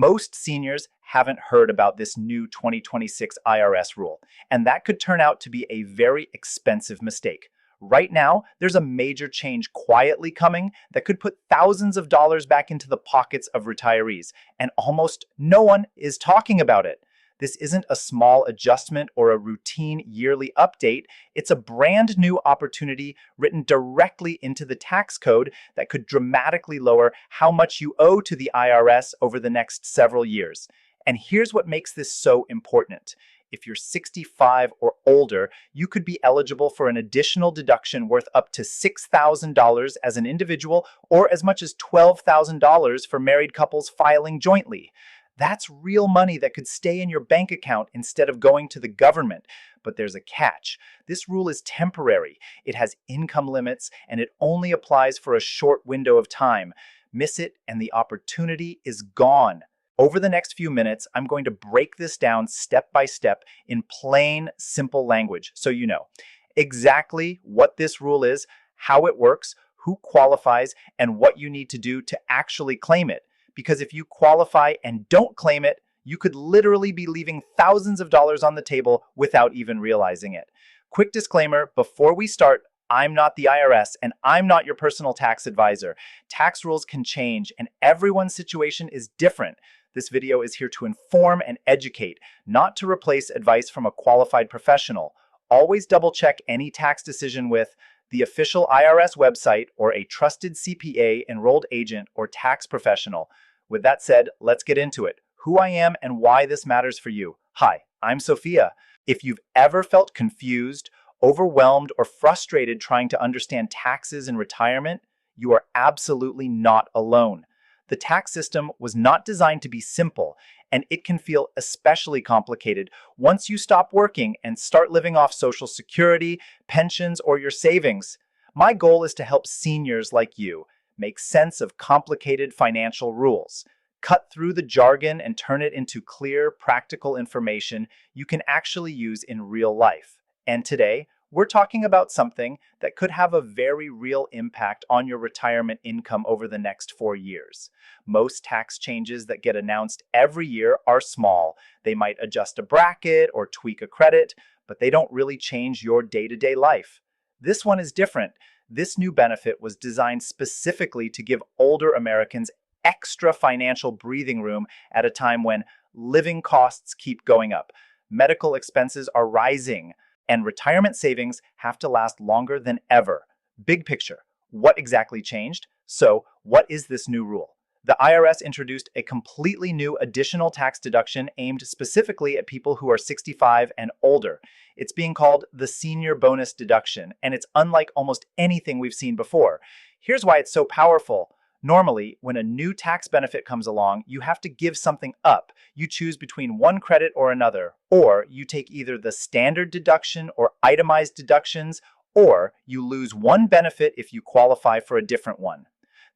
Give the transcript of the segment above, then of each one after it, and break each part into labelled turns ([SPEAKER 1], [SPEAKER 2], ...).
[SPEAKER 1] Most seniors haven't heard about this new 2026 IRS rule, and that could turn out to be a very expensive mistake. Right now, there's a major change quietly coming that could put thousands of dollars back into the pockets of retirees, and almost no one is talking about it. This isn't a small adjustment or a routine yearly update. It's a brand new opportunity written directly into the tax code that could dramatically lower how much you owe to the IRS over the next several years. And here's what makes this so important. If you're 65 or older, you could be eligible for an additional deduction worth up to $6,000 as an individual or as much as $12,000 for married couples filing jointly. That's real money that could stay in your bank account instead of going to the government. But there's a catch. This rule is temporary. It has income limits, and it only applies for a short window of time. Miss it, and the opportunity is gone. Over the next few minutes, I'm going to break this down step by step in plain, simple language so you know exactly what this rule is, how it works, who qualifies, and what you need to do to actually claim it. Because if you qualify and don't claim it, you could literally be leaving thousands of dollars on the table without even realizing it. Quick disclaimer, before we start, I'm not the IRS and I'm not your personal tax advisor. Tax rules can change and everyone's situation is different. This video is here to inform and educate, not to replace advice from a qualified professional. Always double check any tax decision with the official IRS website or a trusted CPA, enrolled agent, or tax professional. With that said, let's get into it. Who I am and why this matters for you. Hi, I'm Sofia. If you've ever felt confused, overwhelmed, or frustrated trying to understand taxes in retirement, you are absolutely not alone. The tax system was not designed to be simple, and it can feel especially complicated once you stop working and start living off Social Security, pensions, or your savings. My goal is to help seniors like you make sense of complicated financial rules, cut through the jargon, and turn it into clear, practical information you can actually use in real life. And today, we're talking about something that could have a very real impact on your retirement income over the next 4 years. Most tax changes that get announced every year are small. They might adjust a bracket or tweak a credit, but they don't really change your day-to-day life. This one is different. This new benefit was designed specifically to give older Americans extra financial breathing room at a time when living costs keep going up, medical expenses are rising, and retirement savings have to last longer than ever. Big picture, what exactly changed? So, what is this new rule? The IRS introduced a completely new additional tax deduction aimed specifically at people who are 65 and older. It's being called the senior bonus deduction, and it's unlike almost anything we've seen before. Here's why it's so powerful. Normally, when a new tax benefit comes along, you have to give something up. You choose between one credit or another, or you take either the standard deduction or itemized deductions, or you lose one benefit if you qualify for a different one.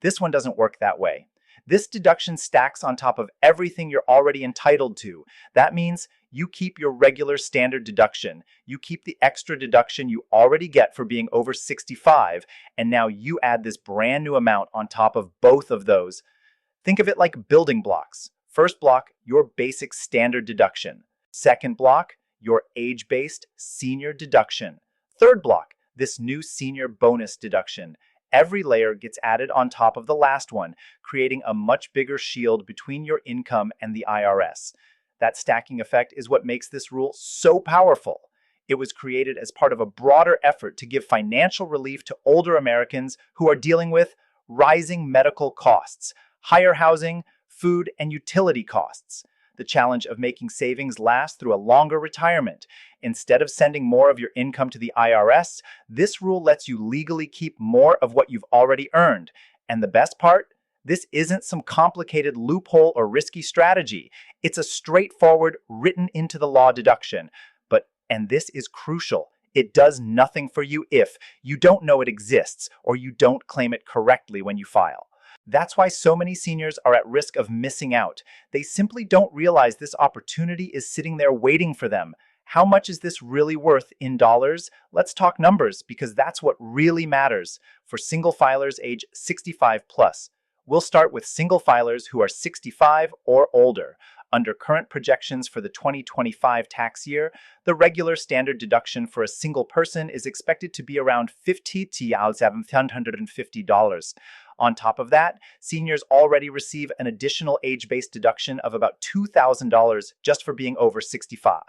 [SPEAKER 1] This one doesn't work that way. This deduction stacks on top of everything you're already entitled to. That means you keep your regular standard deduction, you keep the extra deduction you already get for being over 65, and now you add this brand new amount on top of both of those. Think of it like building blocks. First block, your basic standard deduction. Second block, your age-based senior deduction. Third block, this new senior bonus deduction. Every layer gets added on top of the last one, creating a much bigger shield between your income and the IRS. That stacking effect is what makes this rule so powerful. It was created as part of a broader effort to give financial relief to older Americans who are dealing with rising medical costs, higher housing, food, and utility costs. The challenge of making savings last through a longer retirement. Instead of sending more of your income to the IRS, this rule lets you legally keep more of what you've already earned. And the best part? This isn't some complicated loophole or risky strategy. It's a straightforward, written into the law deduction. And this is crucial, it does nothing for you if you don't know it exists or you don't claim it correctly when you file. That's why so many seniors are at risk of missing out. They simply don't realize this opportunity is sitting there waiting for them. How much is this really worth in dollars? Let's talk numbers because that's what really matters for single filers age 65 plus. We'll start with single filers who are 65 or older. Under current projections for the 2025 tax year, the regular standard deduction for a single person is expected to be around $50,750. On top of that, seniors already receive an additional age-based deduction of about $2,000 just for being over 65.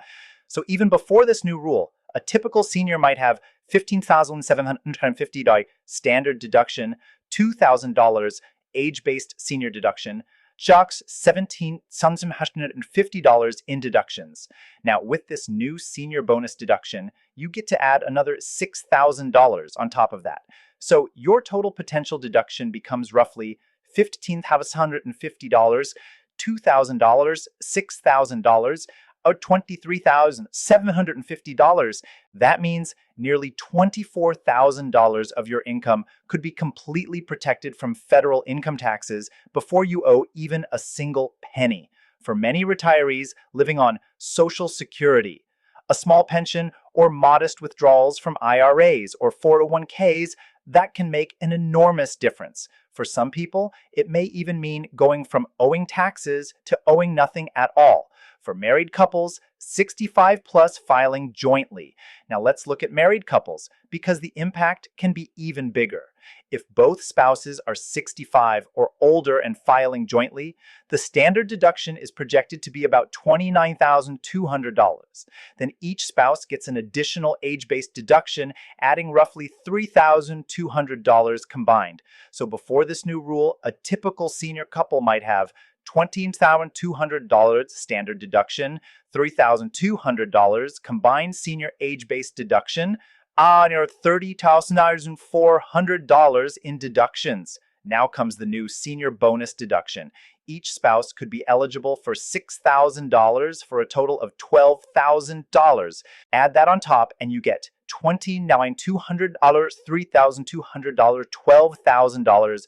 [SPEAKER 1] So even before this new rule, a typical senior might have $15,750 standard deduction, $2,000 age-based senior deduction, shocks $17,750 in deductions. Now, with this new senior bonus deduction, you get to add another $6,000 on top of that. So your total potential deduction becomes roughly $15,750, $2,000, $6,000, or $23,750. That means nearly $24,000 of your income could be completely protected from federal income taxes before you owe even a single penny. For many retirees living on Social Security, a small pension, or modest withdrawals from IRAs or 401ks, that can make an enormous difference. For some people, it may even mean going from owing taxes to owing nothing at all. For married couples, 65 plus filing jointly. Now let's look at married couples because the impact can be even bigger. If both spouses are 65 or older and filing jointly, the standard deduction is projected to be about $29,200. Then each spouse gets an additional age-based deduction, adding roughly $3,200 combined. So before this new rule, a typical senior couple might have $20,200 standard deduction, $3,200 combined senior age-based deduction, and $30,400 in deductions. Now comes the new senior bonus deduction. Each spouse could be eligible for $6,000 for a total of $12,000. Add that on top and you get $29,200, $3,200, $12,000,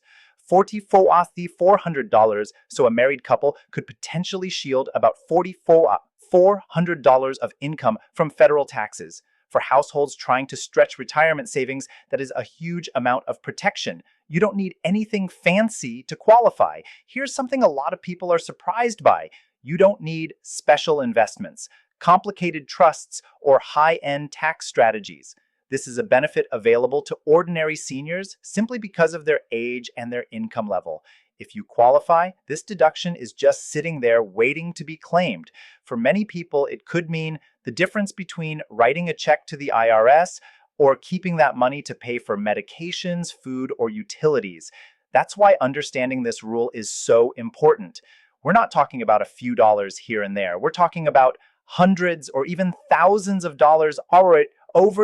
[SPEAKER 1] $44,400, so a married couple could potentially shield about $4,400 of income from federal taxes. For households trying to stretch retirement savings, that is a huge amount of protection. You don't need anything fancy to qualify. Here's something a lot of people are surprised by. You don't need special investments, complicated trusts, or high-end tax strategies. This is a benefit available to ordinary seniors simply because of their age and their income level. If you qualify, this deduction is just sitting there waiting to be claimed. For many people, it could mean the difference between writing a check to the IRS or keeping that money to pay for medications, food, or utilities. That's why understanding this rule is so important. We're not talking about a few dollars here and there. We're talking about hundreds or even thousands of dollars over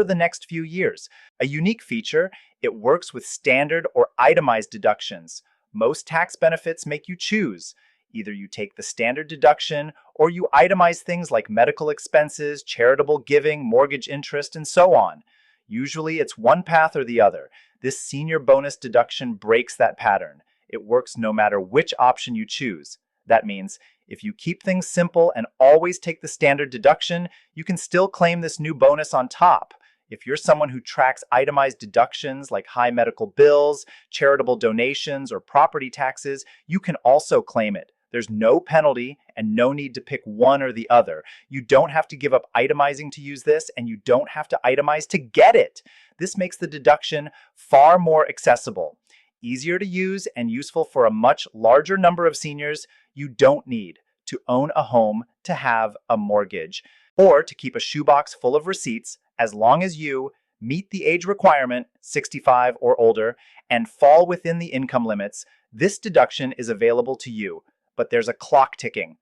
[SPEAKER 1] the next few years. A unique feature, it works with standard or itemized deductions. Most tax benefits make you choose. Either you take the standard deduction or you itemize things like medical expenses, charitable giving, mortgage interest, and so on. Usually it's one path or the other. This senior bonus deduction breaks that pattern. It works no matter which option you choose. That means if you keep things simple and always take the standard deduction, you can still claim this new bonus on top. If you're someone who tracks itemized deductions like high medical bills, charitable donations, or property taxes, you can also claim it. There's no penalty and no need to pick one or the other. You don't have to give up itemizing to use this, and you don't have to itemize to get it. This makes the deduction far more accessible, easier to use, and useful for a much larger number of seniors. You don't need to own a home to have a mortgage or to keep a shoebox full of receipts. As long as you meet the age requirement, 65 or older, and fall within the income limits, this deduction is available to you. But there's a clock ticking.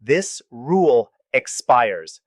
[SPEAKER 1] This rule expires.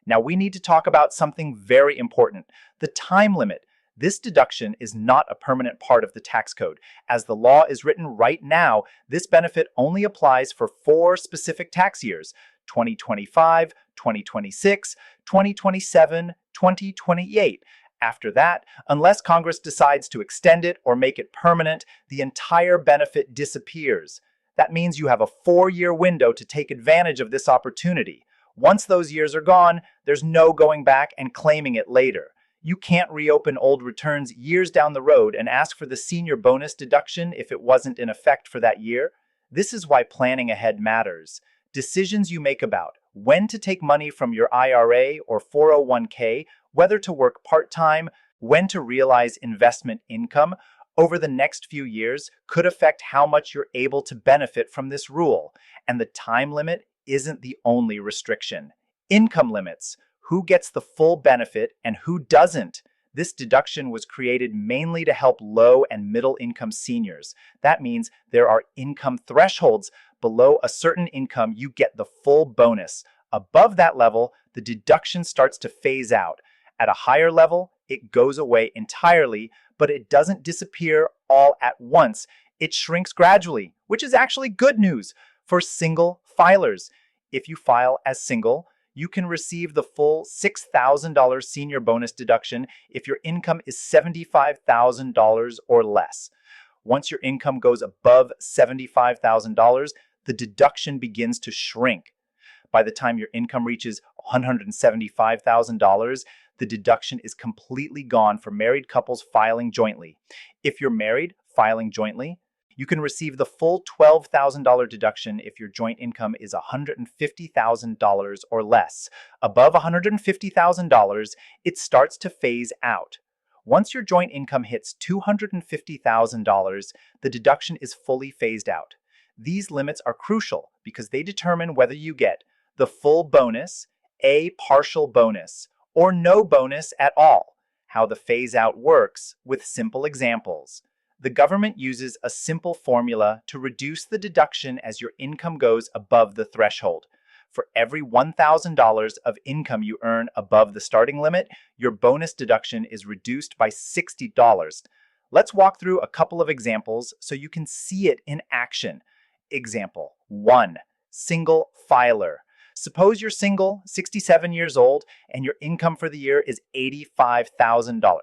[SPEAKER 1] Now we need to talk about something very important, the time limit. This deduction is not a permanent part of the tax code. As the law is written right now, this benefit only applies for 4 specific tax years: 2025, 2026, 2027, 2028. After that, unless Congress decides to extend it or make it permanent, the entire benefit disappears. That means you have a 4-year window to take advantage of this opportunity. Once those years are gone, there's no going back and claiming it later. You can't reopen old returns years down the road and ask for the senior bonus deduction if it wasn't in effect for that year. This is why planning ahead matters. Decisions you make about when to take money from your IRA or 401k, whether to work part-time, when to realize investment income over the next few years could affect how much you're able to benefit from this rule. And the time limit isn't the only restriction. Income limits. Who gets the full benefit and who doesn't? This deduction was created mainly to help low and middle income seniors. That means there are income thresholds. Below a certain income, you get the full bonus. Above that level, the deduction starts to phase out. At a higher level, it goes away entirely, but it doesn't disappear all at once. It shrinks gradually, which is actually good news for single filers. If you file as single, you can receive the full $6,000 senior bonus deduction if your income is $75,000 or less. Once your income goes above $75,000, the deduction begins to shrink. By the time your income reaches $175,000, the deduction is completely gone for married couples filing jointly. If you're married, filing jointly, you can receive the full $12,000 deduction if your joint income is $150,000 or less. Above $150,000, it starts to phase out. Once your joint income hits $250,000, the deduction is fully phased out. These limits are crucial because they determine whether you get the full bonus, a partial bonus, or no bonus at all. How the phase out works with simple examples. The government uses a simple formula to reduce the deduction as your income goes above the threshold. For every $1,000 of income you earn above the starting limit, your bonus deduction is reduced by $60. Let's walk through a couple of examples so you can see it in action. Example 1. Single filer. Suppose you're single, 67 years old, and your income for the year is $85,000.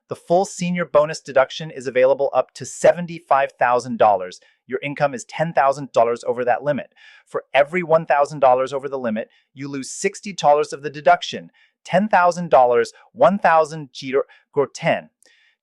[SPEAKER 1] The full senior bonus deduction is available up to $75,000. Your income is $10,000 over that limit. For every $1,000 over the limit, you lose $60 of the deduction. $10,000, 1,000 or 10.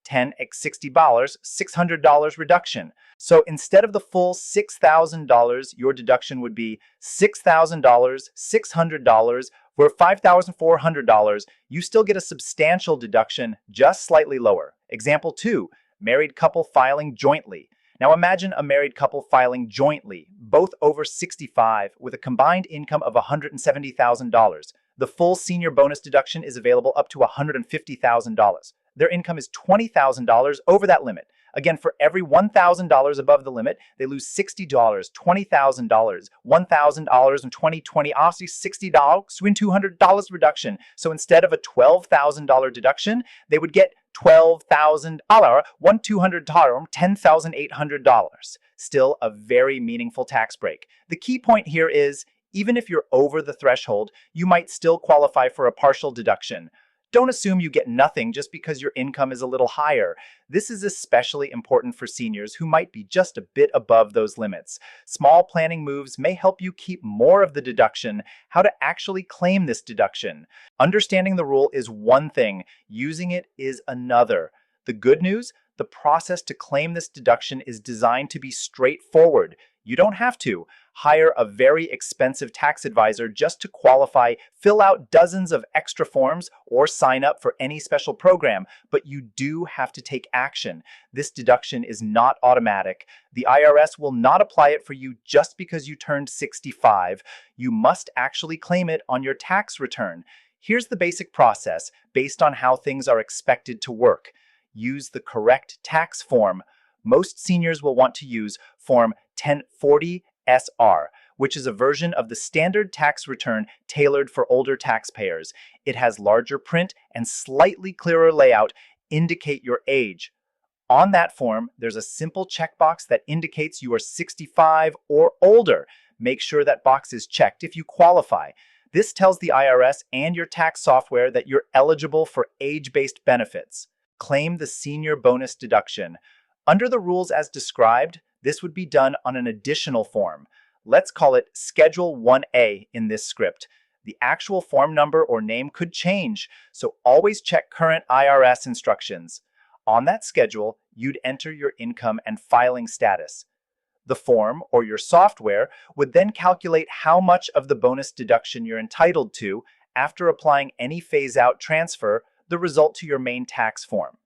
[SPEAKER 1] 10 x $60, $600 reduction. So instead of the full $6,000, your deduction would be $6,000, $600, where $5,400, you still get a substantial deduction, just slightly lower. Example 2, married couple filing jointly. Now imagine a married couple filing jointly, both over 65, with a combined income of $170,000. The full senior bonus deduction is available up to $150,000. Their income is $20,000 over that limit. Again, for every $1,000 above the limit, they lose $60, $20,000, $1,000 in 2020, obviously $60, win $200 reduction. So instead of a $12,000 deduction, they would get $12,000, $1,200, $10,800. Still a very meaningful tax break. The key point here is, even if you're over the threshold, you might still qualify for a partial deduction. Don't assume you get nothing just because your income is a little higher. This is especially important for seniors who might be just a bit above those limits. Small planning moves may help you keep more of the deduction. How to actually claim this deduction. Understanding the rule is one thing, using it is another. The good news? The process to claim this deduction is designed to be straightforward. You don't have to hire a very expensive tax advisor just to qualify, fill out dozens of extra forms, or sign up for any special program, but you do have to take action. This deduction is not automatic. The IRS will not apply it for you just because you turned 65. You must actually claim it on your tax return. Here's the basic process based on how things are expected to work. Use the correct tax form. Most seniors will want to use Form 1040 SR, which is a version of the standard tax return tailored for older taxpayers. It has larger print and slightly clearer layout. Indicate your age. On that form, there's a simple checkbox that indicates you are 65 or older. Make sure that box is checked if you qualify. This tells the IRS and your tax software that you're eligible for age-based benefits. Claim the senior bonus deduction. Under the rules as described, this would be done on an additional form. Let's call it Schedule 1A in this script. The actual form number or name could change, so always check current IRS instructions. On that schedule, you'd enter your income and filing status. The form, or your software, would then calculate how much of the bonus deduction you're entitled to after applying any phase-out transfer, the result to your main tax form.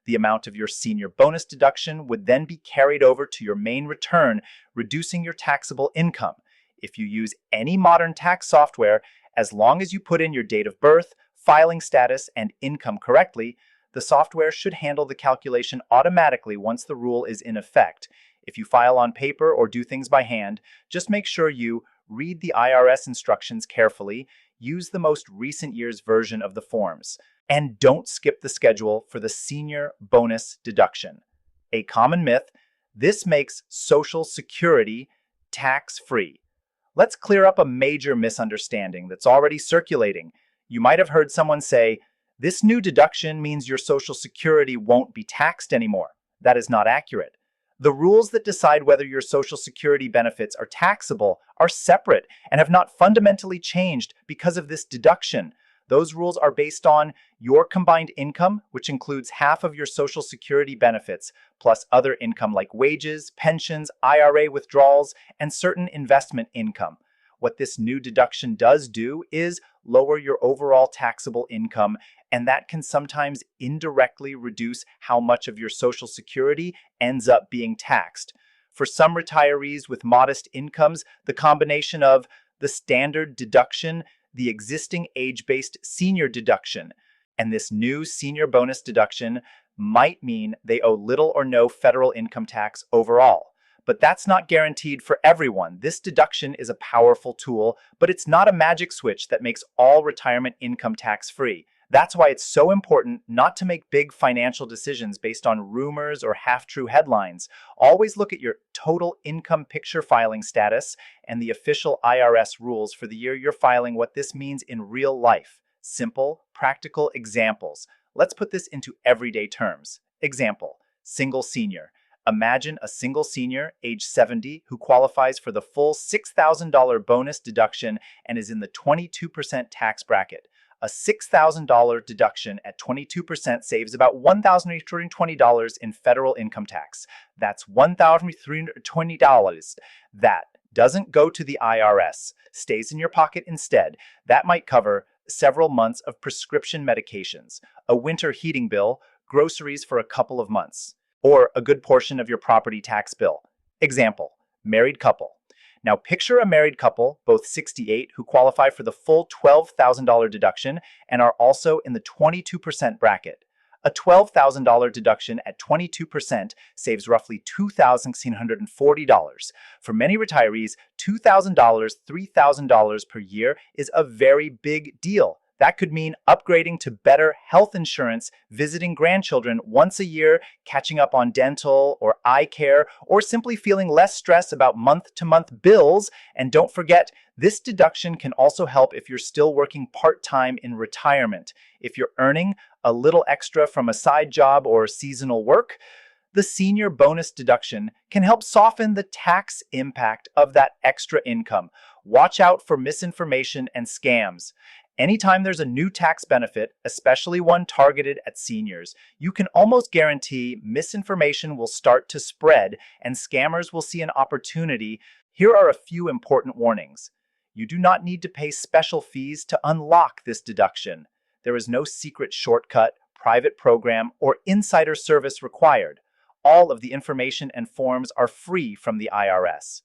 [SPEAKER 1] The amount of your senior bonus deduction would then be carried over to your main return, reducing your taxable income. If you use any modern tax software, as long as you put in your date of birth, filing status, and income correctly, the software should handle the calculation automatically once the rule is in effect. If you file on paper or do things by hand, just make sure you read the IRS instructions carefully, use the most recent year's version of the forms, and don't skip the schedule for the senior bonus deduction. A common myth: this makes Social Security tax-free. Let's clear up a major misunderstanding that's already circulating. You might have heard someone say, "This new deduction means your Social Security won't be taxed anymore." That is not accurate. The rules that decide whether your Social Security benefits are taxable are separate and have not fundamentally changed because of this deduction. Those rules are based on your combined income, which includes half of your Social Security benefits, plus other income like wages, pensions, IRA withdrawals, and certain investment income. What this new deduction does do is lower your overall taxable income, and that can sometimes indirectly reduce how much of your Social Security ends up being taxed. For some retirees with modest incomes, the combination of the standard deduction, the existing age-based senior deduction, and this new senior bonus deduction might mean they owe little or no federal income tax overall. But that's not guaranteed for everyone. This deduction is a powerful tool, but it's not a magic switch that makes all retirement income tax-free. That's why it's so important not to make big financial decisions based on rumors or half-true headlines. Always look at your total income picture filing status and the official IRS rules for the year you're filing, what this means in real life. Simple, practical examples. Let's put this into everyday terms. Example: single senior. Imagine a single senior, age 70, who qualifies for the full $6,000 bonus deduction and is in the 22% tax bracket. A $6,000 deduction at 22% saves about $1,820 in federal income tax. That's $1,320. That doesn't go to the IRS, stays in your pocket instead. That might cover several months of prescription medications, a winter heating bill, groceries for a couple of months, or a good portion of your property tax bill. Example: married couple. Now picture a married couple, both 68, who qualify for the full $12,000 deduction and are also in the 22% bracket. A $12,000 deduction at 22% saves roughly $2,640. For many retirees, $2,000, $3,000 per year is a very big deal. That could mean upgrading to better health insurance, visiting grandchildren once a year, catching up on dental or eye care, or simply feeling less stress about month-to-month bills. And don't forget, this deduction can also help if you're still working part-time in retirement. If you're earning a little extra from a side job or seasonal work, the senior bonus deduction can help soften the tax impact of that extra income. Watch out for misinformation and scams. Anytime there's a new tax benefit, especially one targeted at seniors, you can almost guarantee misinformation will start to spread and scammers will see an opportunity. Here are a few important warnings. You do not need to pay special fees to unlock this deduction. There is no secret shortcut, private program, or insider service required. All of the information and forms are free from the IRS.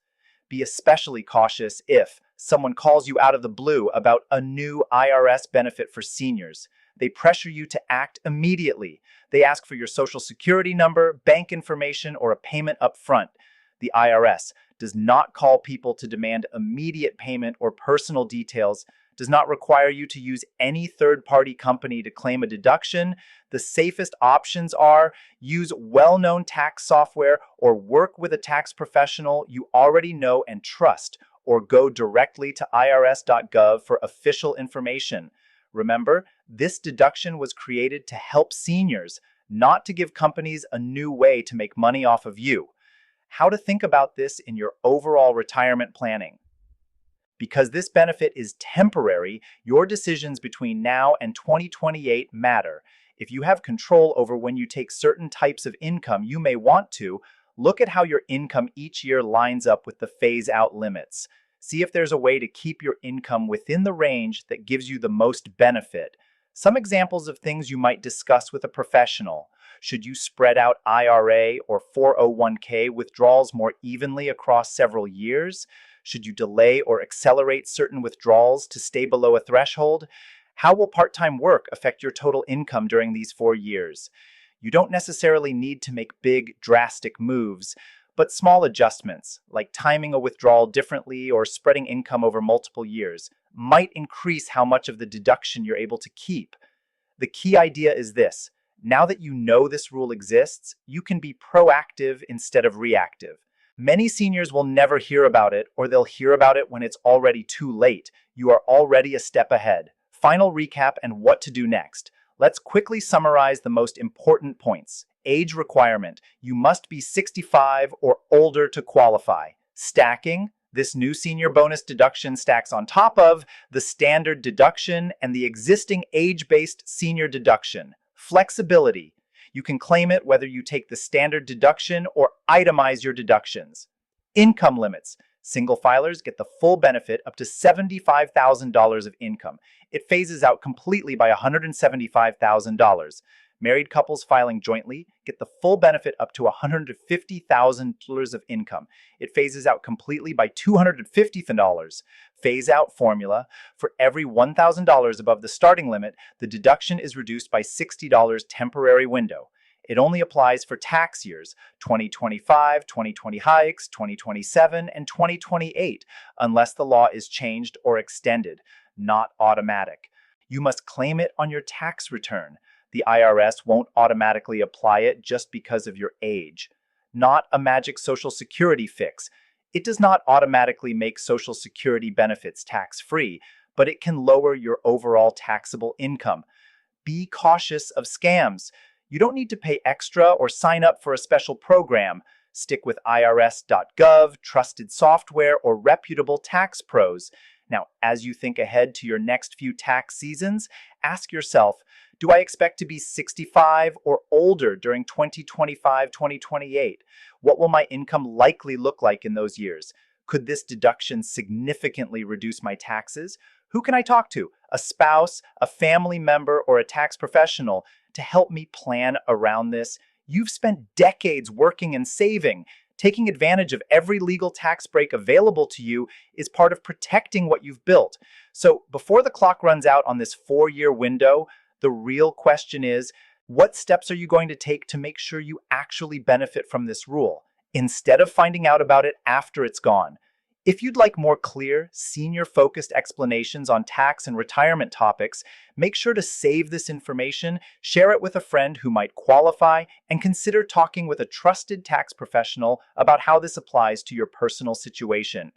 [SPEAKER 1] Be especially cautious if someone calls you out of the blue about a new IRS benefit for seniors. They pressure you to act immediately. They ask for your Social Security number, bank information, or a payment up front. The IRS does not call people to demand immediate payment or personal details, does not require you to use any third-party company to claim a deduction. The safest options are use well-known tax software or work with a tax professional you already know and trust, or go directly to irs.gov for official information. Remember, this deduction was created to help seniors, not to give companies a new way to make money off of you. How to think about this in your overall retirement planning. Because this benefit is temporary, your decisions between now and 2028 matter. If you have control over when you take certain types of income you may want to, look at how your income each year lines up with the phase-out limits. See if there's a way to keep your income within the range that gives you the most benefit. Some examples of things you might discuss with a professional. Should you spread out IRA or 401k withdrawals more evenly across several years? Should you delay or accelerate certain withdrawals to stay below a threshold? How will part-time work affect your total income during these 4 years? You don't necessarily need to make big, drastic moves, but small adjustments, like timing a withdrawal differently or spreading income over multiple years, might increase how much of the deduction you're able to keep. The key idea is this: now that you know this rule exists, you can be proactive instead of reactive. Many seniors will never hear about it, or they'll hear about it when it's already too late. You are already a step ahead. Final recap and what to do next. Let's quickly summarize the most important points. Age requirement: you must be 65 or older to qualify. Stacking: this new senior bonus deduction stacks on top of the standard deduction and the existing age-based senior deduction. Flexibility: you can claim it whether you take the standard deduction or itemize your deductions. Income limits: single filers get the full benefit up to $75,000 of income. It phases out completely by $175,000. Married couples filing jointly get the full benefit up to $150,000 of income. It phases out completely by $250,000. Phase-out formula: for every $1,000 above the starting limit, the deduction is reduced by $60 temporary window. It only applies for tax years 2025, 2020 hikes, 2027, and 2028, unless the law is changed or extended. Not automatic. You must claim it on your tax return. The IRS won't automatically apply it just because of your age. Not a magic Social Security fix. It does not automatically make Social Security benefits tax-free, but it can lower your overall taxable income. Be cautious of scams. You don't need to pay extra or sign up for a special program. Stick with irs.gov, trusted software, or reputable tax pros. Now, as you think ahead to your next few tax seasons, ask yourself, do I expect to be 65 or older during 2025-2028? What will my income likely look like in those years? Could this deduction significantly reduce my taxes? Who can I talk to? A spouse, a family member, or a tax professional to help me plan around this? You've spent decades working and saving. Taking advantage of every legal tax break available to you is part of protecting what you've built. So before the clock runs out on this 4-year window, the real question is, what steps are you going to take to make sure you actually benefit from this rule, instead of finding out about it after it's gone? If you'd like more clear, senior-focused explanations on tax and retirement topics, make sure to save this information, share it with a friend who might qualify, and consider talking with a trusted tax professional about how this applies to your personal situation.